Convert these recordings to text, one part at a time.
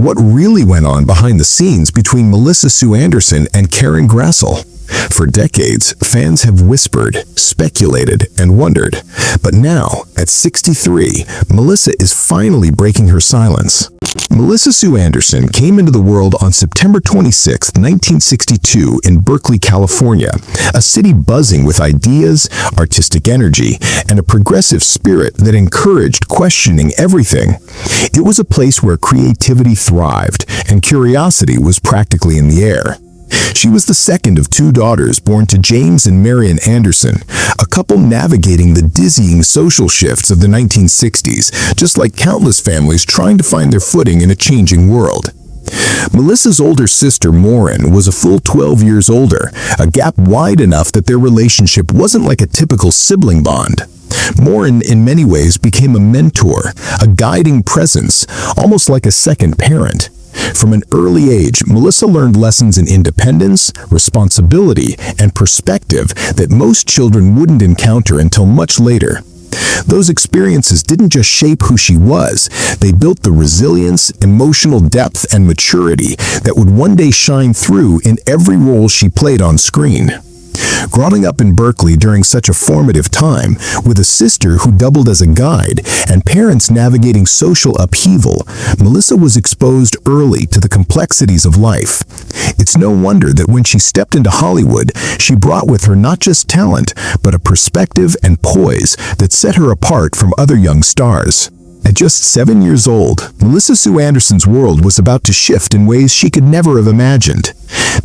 what really went on behind the scenes between Melissa Sue Anderson and Karen Grassle. For decades, fans have whispered, speculated, and wondered. But now, at 63, Melissa is finally breaking her silence. Melissa Sue Anderson came into the world on September 26, 1962 in Berkeley, California, a city buzzing with ideas, artistic energy, and a progressive spirit that encouraged questioning everything. It was a place where creativity thrived and curiosity was practically in the air. She was the second of two daughters born to James and Marian Anderson, a couple navigating the dizzying social shifts of the 1960s, just like countless families trying to find their footing in a changing world. Melissa's older sister, Maureen, was a full 12 years older, a gap wide enough that their relationship wasn't like a typical sibling bond. Maureen, in many ways, became a mentor, a guiding presence, almost like a second parent. From an early age, Melissa learned lessons in independence, responsibility, and perspective that most children wouldn't encounter until much later. Those experiences didn't just shape who she was, they built the resilience, emotional depth, and maturity that would one day shine through in every role she played on screen. Growing up in Berkeley during such a formative time, with a sister who doubled as a guide and parents navigating social upheaval, Melissa was exposed early to the complexities of life. It's no wonder that when she stepped into Hollywood, she brought with her not just talent, but a perspective and poise that set her apart from other young stars. At just 7 years old, Melissa Sue Anderson's world was about to shift in ways she could never have imagined.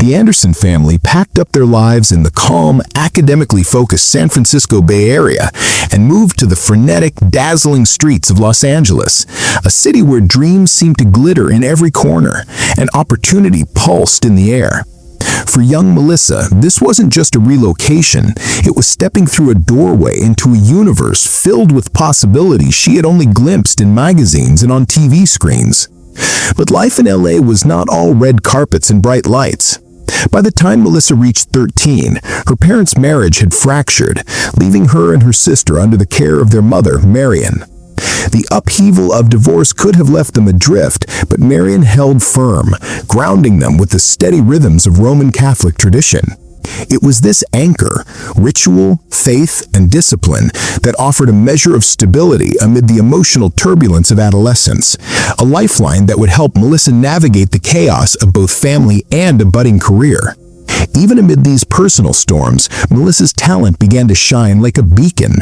The Anderson family packed up their lives in the calm, academically focused San Francisco Bay Area and moved to the frenetic, dazzling streets of Los Angeles, a city where dreams seemed to glitter in every corner and opportunity pulsed in the air. For young Melissa, this wasn't just a relocation, it was stepping through a doorway into a universe filled with possibilities she had only glimpsed in magazines and on TV screens. But life in LA was not all red carpets and bright lights. By the time Melissa reached 13, her parents' marriage had fractured, leaving her and her sister under the care of their mother, Marian. The upheaval of divorce could have left them adrift, but Marian held firm, grounding them with the steady rhythms of Roman Catholic tradition. It was this anchor, ritual, faith, and discipline that offered a measure of stability amid the emotional turbulence of adolescence, a lifeline that would help Melissa navigate the chaos of both family and a budding career. Even amid these personal storms, Melissa's talent began to shine like a beacon.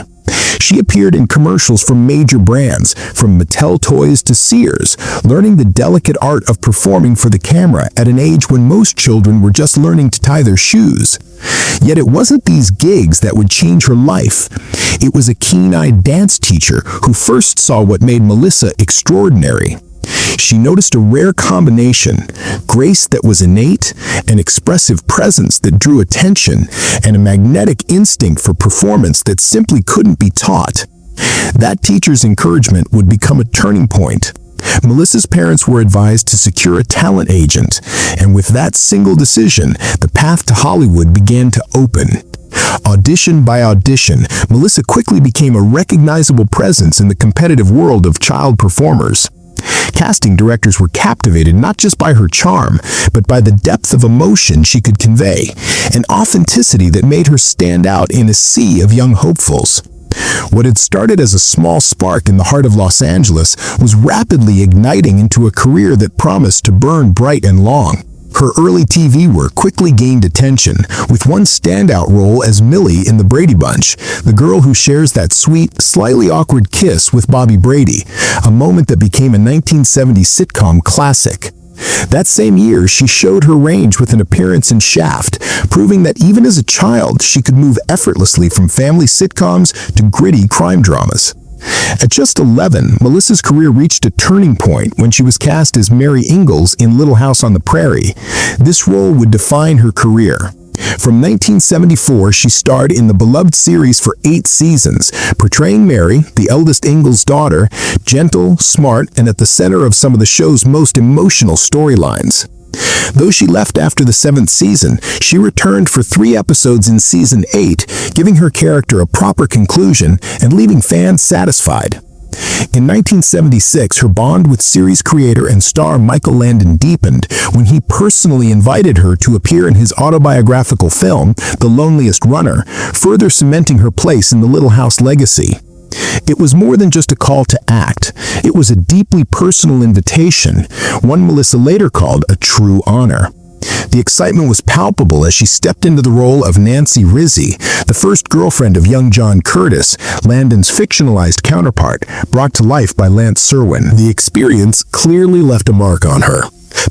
She appeared in commercials from major brands, from Mattel toys to Sears, learning the delicate art of performing for the camera at an age when most children were just learning to tie their shoes. Yet it wasn't these gigs that would change her life. It was a keen-eyed dance teacher who first saw what made Melissa extraordinary. She noticed a rare combination, grace that was innate, an expressive presence that drew attention, and a magnetic instinct for performance that simply couldn't be taught. That teacher's encouragement would become a turning point. Melissa's parents were advised to secure a talent agent, and with that single decision, the path to Hollywood began to open. Audition by audition, Melissa quickly became a recognizable presence in the competitive world of child performers. Casting directors were captivated not just by her charm, but by the depth of emotion she could convey, an authenticity that made her stand out in a sea of young hopefuls. What had started as a small spark in the heart of Los Angeles was rapidly igniting into a career that promised to burn bright and long. Her early TV work quickly gained attention, with one standout role as Millie in The Brady Bunch, the girl who shares that sweet, slightly awkward kiss with Bobby Brady, a moment that became a 1970s sitcom classic. That same year, she showed her range with an appearance in Shaft, proving that even as a child, she could move effortlessly from family sitcoms to gritty crime dramas. At just 11, Melissa's career reached a turning point when she was cast as Mary Ingalls in Little House on the Prairie. This role would define her career. From 1974, she starred in the beloved series for 8 seasons, portraying Mary, the eldest Ingalls' daughter, gentle, smart, and at the center of some of the show's most emotional storylines. Though she left after the 7th season, she returned for 3 episodes in season 8, giving her character a proper conclusion and leaving fans satisfied. In 1976, her bond with series creator and star Michael Landon deepened when he personally invited her to appear in his autobiographical film, The Loneliest Runner, further cementing her place in the Little House legacy. It was more than just a call to act. It was a deeply personal invitation, one Melissa later called a true honor. The excitement was palpable as she stepped into the role of Nancy Rizzi, the first girlfriend of young John Curtis, Landon's fictionalized counterpart, brought to life by Lance Serwin. The experience clearly left a mark on her,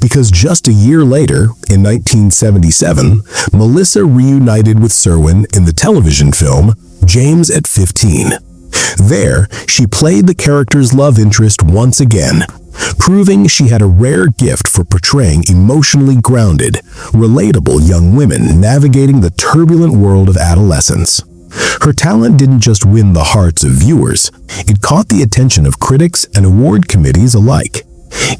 because just a year later, in 1977, Melissa reunited with Serwin in the television film James at 15. There, she played the character's love interest once again, proving she had a rare gift for portraying emotionally grounded, relatable young women navigating the turbulent world of adolescence. Her talent didn't just win the hearts of viewers, it caught the attention of critics and award committees alike.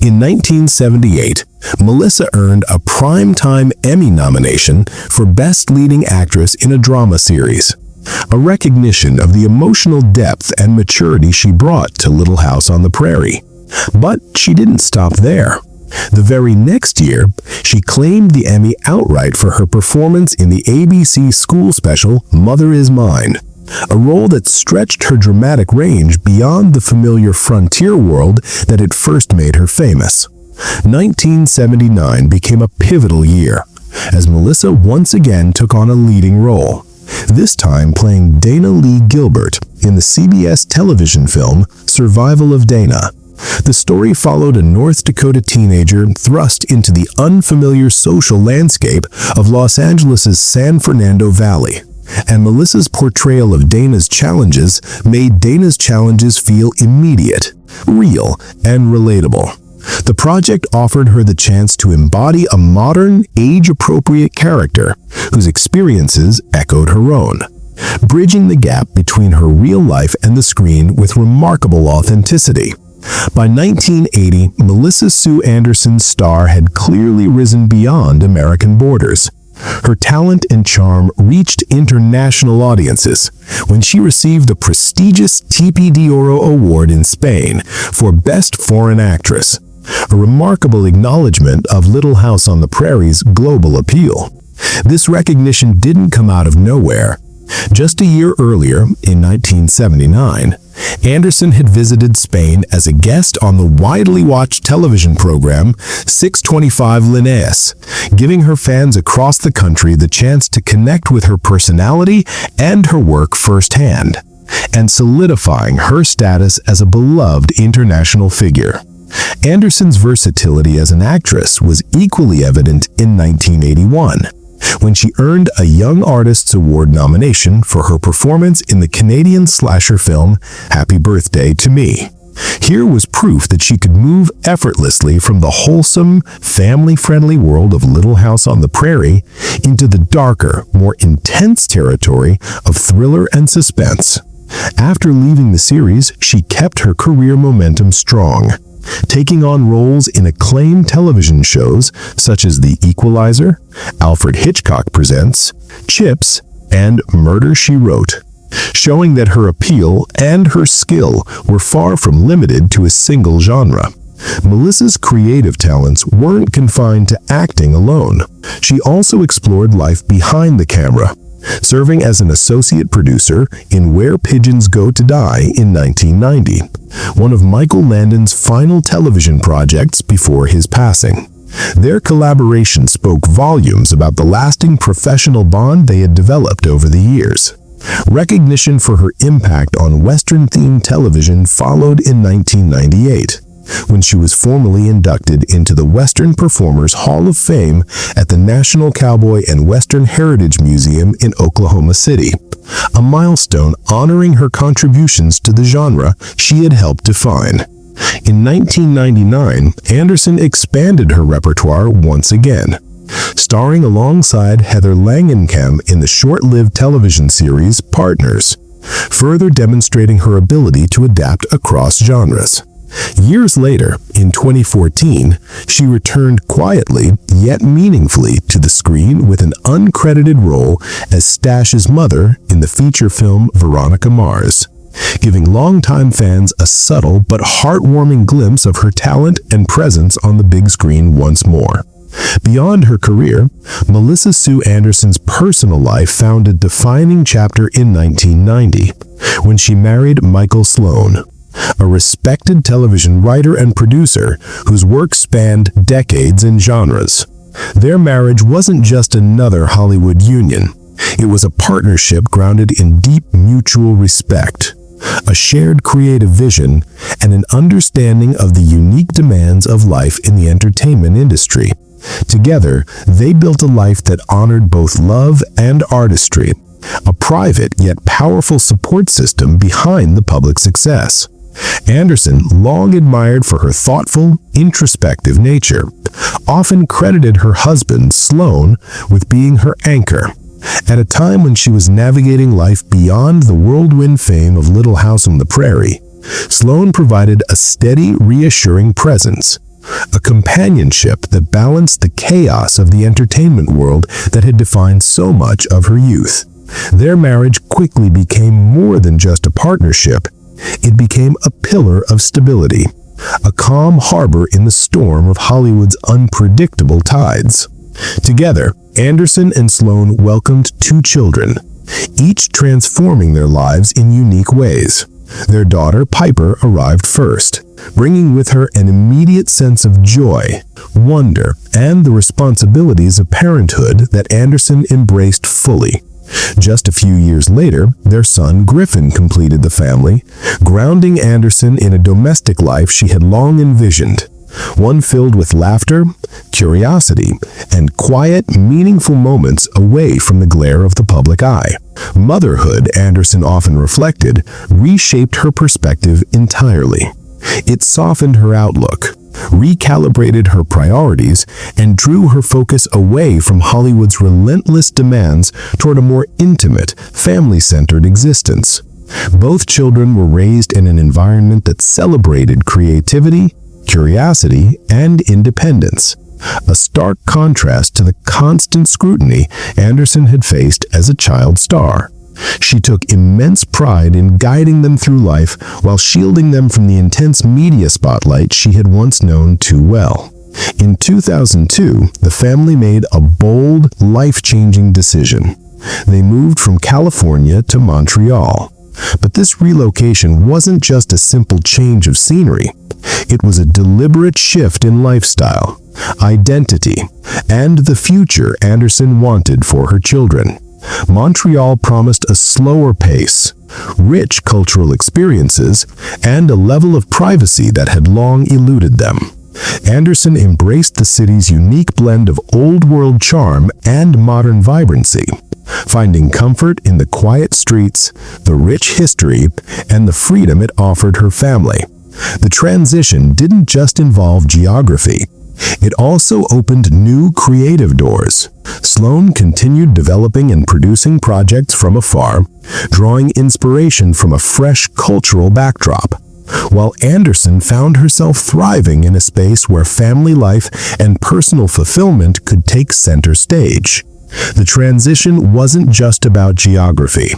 In 1978, Melissa earned a Primetime Emmy nomination for Best Leading Actress in a Drama Series, a recognition of the emotional depth and maturity she brought to Little House on the Prairie. But she didn't stop there. The very next year, she claimed the Emmy outright for her performance in the ABC school special Mother Is Mine, a role that stretched her dramatic range beyond the familiar frontier world that had first made her famous. 1979 became a pivotal year, as Melissa once again took on a leading role, this time playing Dana Lee Gilbert in the CBS television film Survival of Dana. The story followed a North Dakota teenager thrust into the unfamiliar social landscape of Los Angeles' San Fernando Valley, and Melissa's portrayal of Dana's challenges made Dana's challenges feel immediate, real, and relatable. The project offered her the chance to embody a modern, age-appropriate character whose experiences echoed her own, bridging the gap between her real life and the screen with remarkable authenticity. By 1980, Melissa Sue Anderson's star had clearly risen beyond American borders. Her talent and charm reached international audiences when she received the prestigious TP de Oro Award in Spain for Best Foreign Actress, a remarkable acknowledgement of Little House on the Prairie's global appeal. This recognition didn't come out of nowhere. Just a year earlier, in 1979, Anderson had visited Spain as a guest on the widely watched television program 625 Linnaeus, giving her fans across the country the chance to connect with her personality and her work firsthand, and solidifying her status as a beloved international figure. Anderson's versatility as an actress was equally evident in 1981, when she earned a Young Artists Award nomination for her performance in the Canadian slasher film Happy Birthday to Me. Here was proof that she could move effortlessly from the wholesome, family-friendly world of Little House on the Prairie into the darker, more intense territory of thriller and suspense. After leaving the series, she kept her career momentum strong, taking on roles in acclaimed television shows such as The Equalizer, Alfred Hitchcock Presents, Chips, and Murder, She Wrote, showing that her appeal and her skill were far from limited to a single genre. Melissa's creative talents weren't confined to acting alone. She also explored life behind the camera, serving as an associate producer in Where Pigeons Go to Die in 1990, one of Michael Landon's final television projects before his passing. Their collaboration spoke volumes about the lasting professional bond they had developed over the years. Recognition for her impact on Western-themed television followed in 1998, when she was formally inducted into the Western Performers Hall of Fame at the National Cowboy and Western Heritage Museum in Oklahoma City, a milestone honoring her contributions to the genre she had helped define. In 1999, Anderson expanded her repertoire once again, starring alongside Heather Langenkamp in the short-lived television series Partners, further demonstrating her ability to adapt across genres. Years later, in 2014, she returned quietly yet meaningfully to the screen with an uncredited role as Stash's mother in the feature film Veronica Mars. giving longtime fans a subtle but heartwarming glimpse of her talent and presence on the big screen once more. Beyond her career, Melissa Sue Anderson's personal life found a defining chapter in 1990, when she married Michael Sloan, a respected television writer and producer whose work spanned decades and genres. Their marriage wasn't just another Hollywood union. It was a partnership grounded in deep mutual respect, a shared creative vision, and an understanding of the unique demands of life in the entertainment industry. Together, they built a life that honored both love and artistry, a private yet powerful support system behind the public success. Anderson, long admired for her thoughtful, introspective nature, often credited her husband, Sloan, with being her anchor. At a time when she was navigating life beyond the whirlwind fame of Little House on the Prairie, Sloan provided a steady, reassuring presence, a companionship that balanced the chaos of the entertainment world that had defined so much of her youth. Their marriage quickly became more than just a partnership. It became a pillar of stability, a calm harbor in the storm of Hollywood's unpredictable tides. Together, Anderson and Sloan welcomed 2 children, each transforming their lives in unique ways. Their daughter, Piper, arrived first, bringing with her an immediate sense of joy, wonder, and the responsibilities of parenthood that Anderson embraced fully. Just a few years later, their son Griffin completed the family, grounding Anderson in a domestic life she had long envisioned, one filled with laughter, curiosity, and quiet, meaningful moments away from the glare of the public eye. Motherhood, Anderson often reflected, reshaped her perspective entirely. It softened her outlook, recalibrated her priorities, and drew her focus away from Hollywood's relentless demands toward a more intimate, family-centered existence. Both children were raised in an environment that celebrated creativity, curiosity, and independence, a stark contrast to the constant scrutiny Anderson had faced as a child star. She took immense pride in guiding them through life while shielding them from the intense media spotlight she had once known too well. In 2002, the family made a bold, life-changing decision. They moved from California to Montreal. But this relocation wasn't just a simple change of scenery. It was a deliberate shift in lifestyle, identity, and the future Anderson wanted for her children. Montreal promised a slower pace, rich cultural experiences, and a level of privacy that had long eluded them. Anderson embraced the city's unique blend of old-world charm and modern vibrancy, finding comfort in the quiet streets, the rich history, and the freedom it offered her family. The transition didn't just involve geography. It also opened new creative doors. Sloan continued developing and producing projects from afar, drawing inspiration from a fresh cultural backdrop, while Anderson found herself thriving in a space where family life and personal fulfillment could take center stage. The transition wasn't just about geography.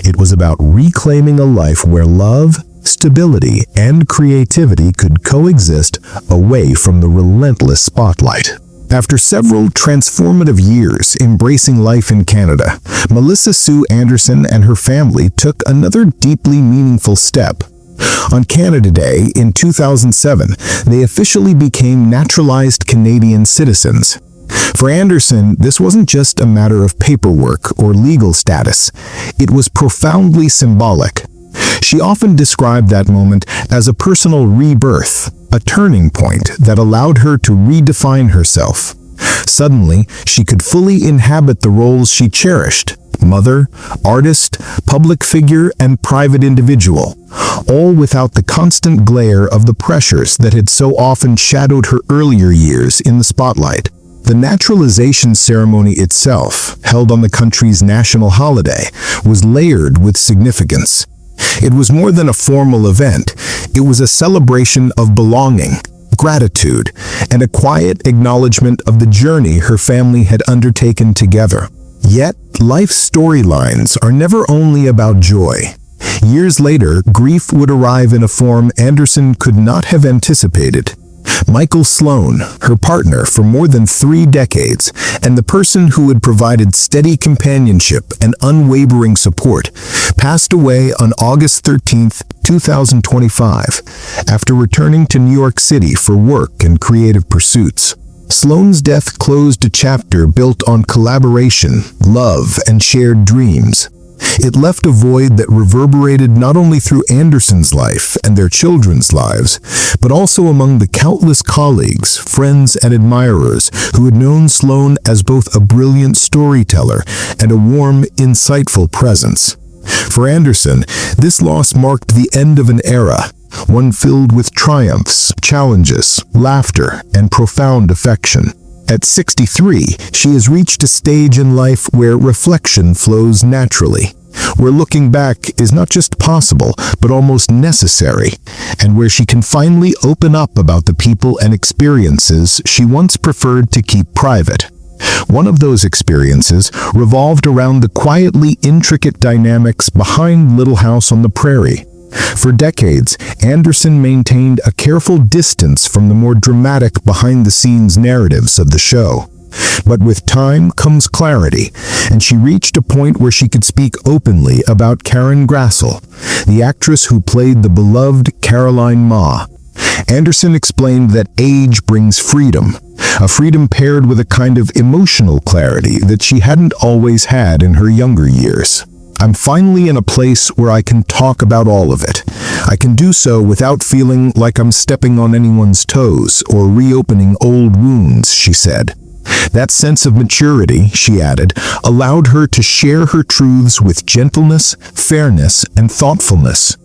It was about reclaiming a life where love, stability, and creativity could coexist away from the relentless spotlight. After several transformative years embracing life in Canada, Melissa Sue Anderson and her family took another deeply meaningful step. On Canada Day in 2007, they officially became naturalized Canadian citizens. For Anderson, this wasn't just a matter of paperwork or legal status. It was profoundly symbolic. She often described that moment as a personal rebirth, a turning point that allowed her to redefine herself. Suddenly, she could fully inhabit the roles she cherished: mother, artist, public figure, and private individual, all without the constant glare of the pressures that had so often shadowed her earlier years in the spotlight. The naturalization ceremony itself, held on the country's national holiday, was layered with significance. It was more than a formal event. It was a celebration of belonging, gratitude, and a quiet acknowledgement of the journey her family had undertaken together. Yet, life's storylines are never only about joy. Years later, grief would arrive in a form Anderson could not have anticipated. Michael Sloan, her partner for more than 3 decades, and the person who had provided steady companionship and unwavering support, passed away on August 13, 2025, after returning to New York City for work and creative pursuits. Sloan's death closed a chapter built on collaboration, love, and shared dreams. It left a void that reverberated not only through Anderson's life and their children's lives, but also among the countless colleagues, friends, and admirers who had known Sloan as both a brilliant storyteller and a warm, insightful presence. For Anderson, this loss marked the end of an era, one filled with triumphs, challenges, laughter, and profound affection. At 63, she has reached a stage in life where reflection flows naturally, where looking back is not just possible, but almost necessary, and where she can finally open up about the people and experiences she once preferred to keep private. One of those experiences revolved around the quietly intricate dynamics behind Little House on the Prairie. For decades, Anderson maintained a careful distance from the more dramatic behind-the-scenes narratives of the show. But with time comes clarity, and she reached a point where she could speak openly about Karen Grassle, the actress who played the beloved Caroline Ma. Anderson explained that age brings freedom, a freedom paired with a kind of emotional clarity that she hadn't always had in her younger years. I'm finally in a place where I can talk about all of it. I can do so without feeling like I'm stepping on anyone's toes or reopening old wounds, she said. That sense of maturity, she added, allowed her to share her truths with gentleness, fairness, and thoughtfulness.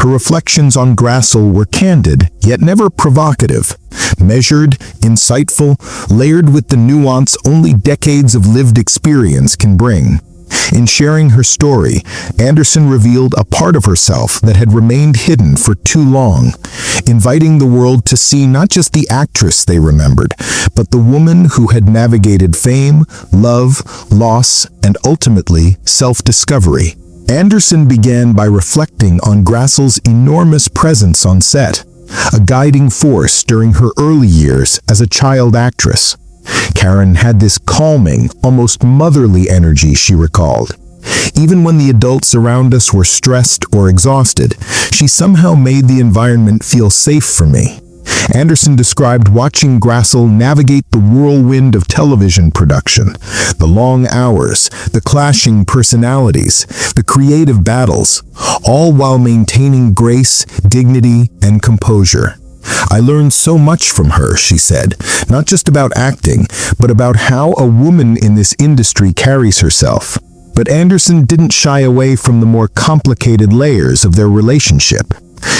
Her reflections on Grassle were candid, yet never provocative, measured, insightful, layered with the nuance only decades of lived experience can bring. In sharing her story, Anderson revealed a part of herself that had remained hidden for too long, inviting the world to see not just the actress they remembered, but the woman who had navigated fame, love, loss, and ultimately self-discovery. Anderson began by reflecting on Grassle's enormous presence on set, a guiding force during her early years as a child actress. Karen had this calming, almost motherly energy, she recalled. Even when the adults around us were stressed or exhausted, she somehow made the environment feel safe for me. Anderson described watching Grassle navigate the whirlwind of television production, the long hours, the clashing personalities, the creative battles, all while maintaining grace, dignity, and composure. I learned so much from her, she said, not just about acting, but about how a woman in this industry carries herself. But Anderson didn't shy away from the more complicated layers of their relationship.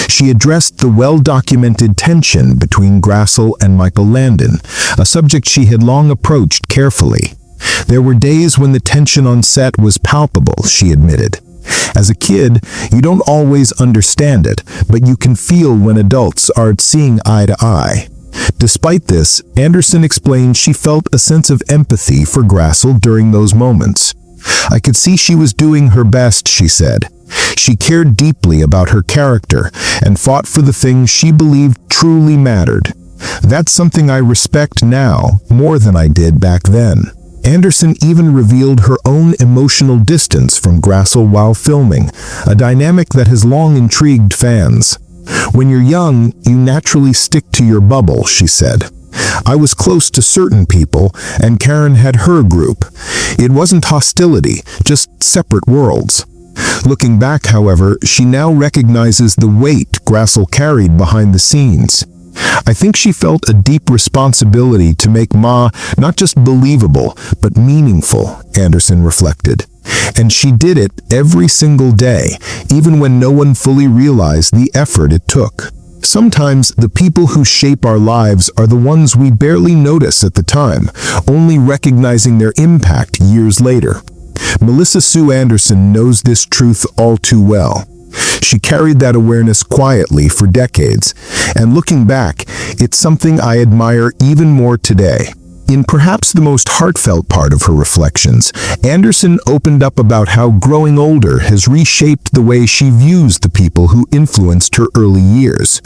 She addressed the well-documented tension between Grassle and Michael Landon, a subject she had long approached carefully. There were days when the tension on set was palpable, she admitted. As a kid, you don't always understand it, but you can feel when adults aren't seeing eye to eye. Despite this, Anderson explained she felt a sense of empathy for Grassle during those moments. I could see she was doing her best, she said. She cared deeply about her character and fought for the things she believed truly mattered. That's something I respect now more than I did back then. Anderson even revealed her own emotional distance from Grassle while filming, a dynamic that has long intrigued fans. When you're young, you naturally stick to your bubble, she said. I was close to certain people, and Karen had her group. It wasn't hostility, just separate worlds. Looking back, however, she now recognizes the weight Grassle carried behind the scenes. I think she felt a deep responsibility to make Ma not just believable, but meaningful, Anderson reflected. And she did it every single day, even when no one fully realized the effort it took. Sometimes the people who shape our lives are the ones we barely notice at the time, only recognizing their impact years later. Melissa Sue Anderson knows this truth all too well. She carried that awareness quietly for decades, and looking back, it's something I admire even more today. In perhaps the most heartfelt part of her reflections, Anderson opened up about how growing older has reshaped the way she views the people who influenced her early years.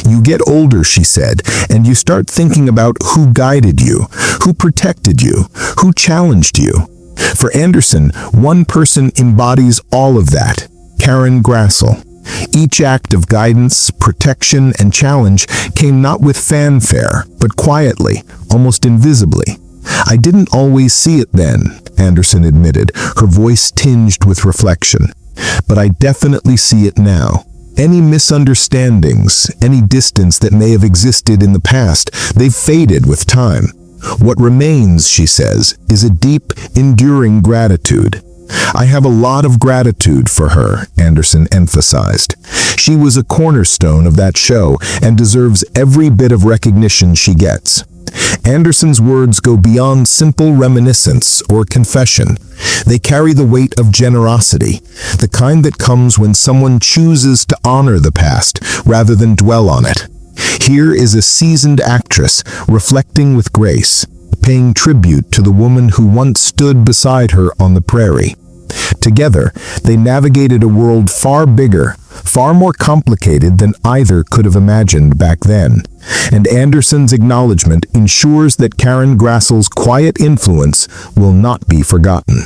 You get older, she said, and you start thinking about who guided you, who protected you, who challenged you. For Anderson, one person embodies all of that: Karen Grassle. Each act of guidance, protection, and challenge came not with fanfare, but quietly, almost invisibly. I didn't always see it then, Anderson admitted, her voice tinged with reflection. But I definitely see it now. Any misunderstandings, any distance that may have existed in the past, they've faded with time. What remains, she says, is a deep, enduring gratitude. I have a lot of gratitude for her, Anderson emphasized. She was a cornerstone of that show and deserves every bit of recognition she gets. Anderson's words go beyond simple reminiscence or confession. They carry the weight of generosity, the kind that comes when someone chooses to honor the past rather than dwell on it. Here is a seasoned actress reflecting with grace, paying tribute to the woman who once stood beside her on the prairie. Together, they navigated a world far bigger, far more complicated than either could have imagined back then. And Anderson's acknowledgement ensures that Karen Grassle's quiet influence will not be forgotten.